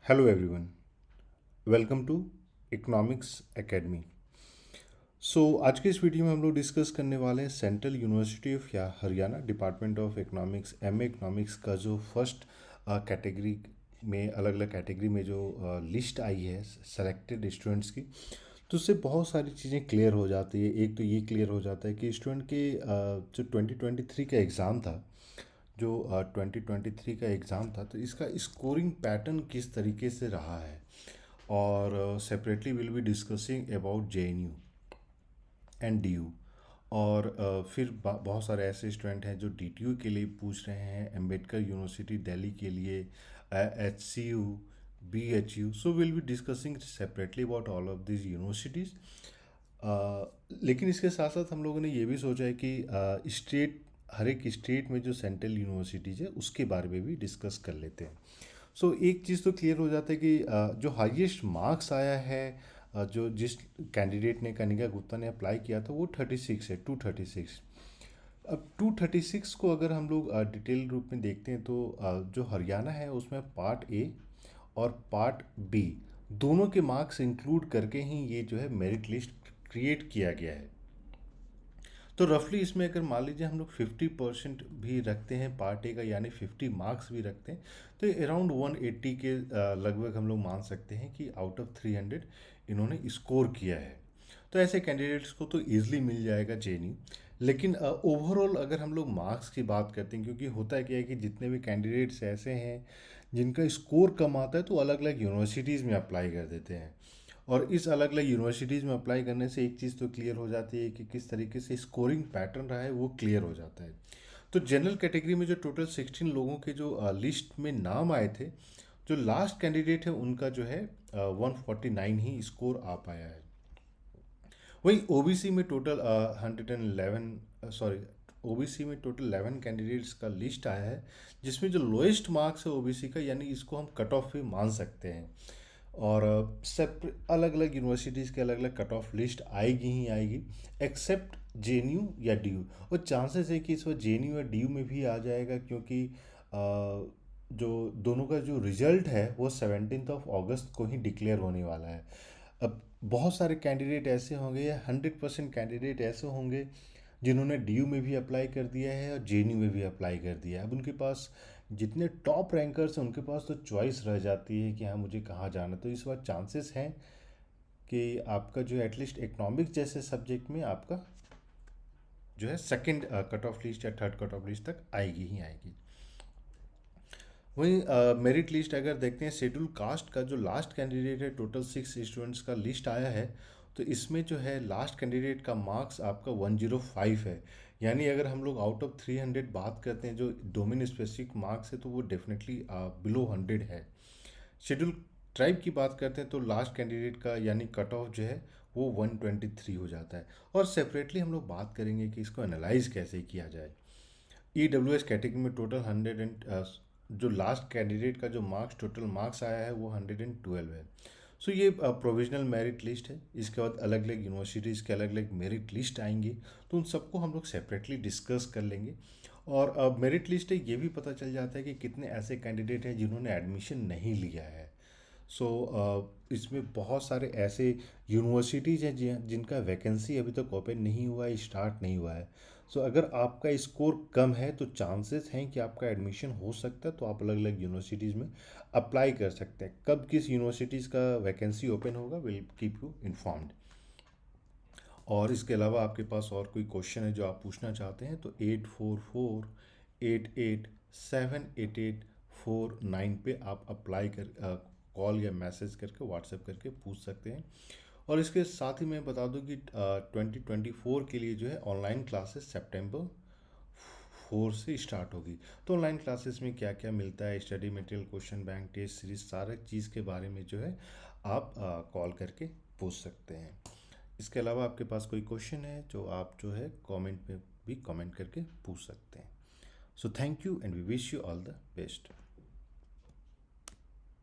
Hello everyone, welcome to economics academy. आज के इस वीडियो में हम लोग डिस्कस करने वाले हैं central university of Haryana department of economics MA economics का जो फर्स्ट कैटेगरी में अलग अलग कैटेगरी में जो लिस्ट आई है सेलेक्टेड स्टूडेंट्स की। तो उससे बहुत सारी चीज़ें क्लियर हो जाती है। एक तो ये क्लियर हो जाता है कि स्टूडेंट के जो 2023 का एग्ज़ाम था, जो 2023 का एग्ज़ाम था, तो इसका स्कोरिंग पैटर्न किस तरीके से रहा है। और separately will be discussing about JNU and DU. और फिर बहुत सारे ऐसे स्टूडेंट हैं जो डीटीयू के लिए पूछ रहे हैं, अम्बेडकर यूनिवर्सिटी दिल्ली के लिए, HCU, BHU. So will be discussing separately about all of this universities. लेकिन इसके साथ साथ हम लोगों ने ये भी सोचा है कि स्टेट, हर एक स्टेट में जो सेंट्रल यूनिवर्सिटीज़ है उसके बारे में भी डिस्कस कर लेते हैं। एक चीज़ तो क्लियर हो जाता है कि जो हाईएस्ट मार्क्स आया है, जो जिस कैंडिडेट ने, कनिका गुप्ता ने अप्लाई किया था, वो 36 है, 236। अब 236 को अगर हम लोग डिटेल रूप में देखते हैं तो जो हरियाणा है उसमें पार्ट ए और पार्ट बी दोनों के मार्क्स इंक्लूड करके ही ये जो है मेरिट लिस्ट क्रिएट किया गया है। तो रफली इसमें अगर मान लीजिए हम लोग 50% भी रखते हैं पार्ट ए का, यानी 50 मार्क्स भी रखते हैं, तो अराउंड 180 के लगभग हम लोग मान सकते हैं कि आउट ऑफ 300 इन्होंने स्कोर किया है। तो ऐसे कैंडिडेट्स को तो ईजिली मिल जाएगा जेएनयू। लेकिन ओवरऑल अगर हम लोग मार्क्स की बात करते हैं, क्योंकि होता क्या है कि जितने भी कैंडिडेट्स ऐसे हैं जिनका स्कोर कम आता है तो अलग अलग यूनिवर्सिटीज़ में अप्लाई कर देते हैं। और इस अलग अलग यूनिवर्सिटीज़ में अप्लाई करने से एक चीज़ तो क्लियर हो जाती है कि किस तरीके से स्कोरिंग पैटर्न रहा है, वो क्लियर हो जाता है। तो जनरल कैटेगरी में जो टोटल 16 लोगों के जो लिस्ट में नाम आए थे, जो लास्ट कैंडिडेट है उनका जो है 149 ही स्कोर आ पाया है। वहीं ओबीसी में टोटल 111, सॉरी, ओबीसी में टोटल 11 कैंडिडेट्स का लिस्ट आया है, जिसमें जो लोएस्ट मार्क्स है ओबीसी का, यानी इसको हम कट ऑफ भी मान सकते हैं। और सब अलग अलग यूनिवर्सिटीज़ के अलग अलग कट ऑफ लिस्ट आएगी ही आएगी, एक्सेप्ट जेएनयू या डीयू। और चांसेस है कि इस बार जेएनयू या डीयू में भी आ जाएगा, क्योंकि जो दोनों का जो रिजल्ट है वो 17 अगस्त को ही डिक्लेयर होने वाला है। अब बहुत सारे कैंडिडेट ऐसे होंगे, या 100% कैंडिडेट ऐसे होंगे जिन्होंने डीयू में भी अप्लाई कर दिया है और जेएनयू में भी अप्लाई कर दिया है। अब उनके पास जितने टॉप रैंकर्स हैं उनके पास तो चॉइस रह जाती है कि हाँ मुझे कहाँ जाना। तो इस बार चांसेस हैं कि आपका जो एटलीस्ट इकोनॉमिक्स जैसे सब्जेक्ट में आपका जो है सेकंड कट ऑफ लिस्ट या थर्ड कट ऑफ लिस्ट तक आएगी ही आएगी। वहीं मेरिट लिस्ट अगर देखते हैं, शेड्यूल कास्ट का जो लास्ट कैंडिडेट है, टोटल 6 स्टूडेंट्स का लिस्ट आया है। तो इसमें जो है लास्ट कैंडिडेट का मार्क्स आपका 105 है। यानी अगर हम लोग आउट ऑफ 300 बात करते हैं, जो डोमेन स्पेसिफिक मार्क्स है, तो वो डेफिनेटली बिलो 100 है। शेड्यूल ट्राइब की बात करते हैं तो लास्ट कैंडिडेट का यानी कट ऑफ जो है वो 123 हो जाता है। और सेपरेटली हम लोग बात करेंगे कि इसको एनालाइज कैसे किया जाए। ईडब्ल्यूएस कैटेगरी में टोटल 100 जो लास्ट कैंडिडेट का जो मार्क्स, टोटल मार्क्स आया है वो 112 है। ये प्रोविजनल मेरिट लिस्ट है। इसके बाद अलग अलग यूनिवर्सिटीज़ के अलग अलग मेरिट लिस्ट आएंगी, तो उन सबको हम लोग सेपरेटली डिस्कस कर लेंगे। और अब मेरिट लिस्ट है, ये भी पता चल जाता है कि कितने ऐसे कैंडिडेट हैं जिन्होंने एडमिशन नहीं लिया है। इसमें बहुत सारे ऐसे यूनिवर्सिटीज़ हैं जिनका वैकेंसी अभी तक ओपन नहीं हुआ है, स्टार्ट नहीं हुआ है। अगर आपका स्कोर कम है तो चांसेस हैं कि आपका एडमिशन हो सकता है, तो आप अलग अलग यूनिवर्सिटीज़ में अप्लाई कर सकते हैं। कब किस यूनिवर्सिटीज़ का वैकेंसी ओपन होगा, विल कीप यू इन्फॉर्म्ड। और इसके अलावा आपके पास और कोई क्वेश्चन है जो आप पूछना चाहते हैं, तो 8448878849 पे आप अप्लाई कर, कॉल या मैसेज करके, व्हाट्सएप करके पूछ सकते हैं। और इसके साथ ही मैं बता दूं कि 2024 के लिए जो है ऑनलाइन क्लासेस September 4 से स्टार्ट होगी। तो ऑनलाइन क्लासेस में क्या क्या मिलता है, study material, question bank, test series, सारे चीज़ के बारे में जो है आप कॉल करके पूछ सकते हैं। इसके अलावा आपके पास कोई क्वेश्चन है जो आप जो है कमेंट में भी कमेंट करके पूछ सकते हैं। Thank you and we wish you all the best.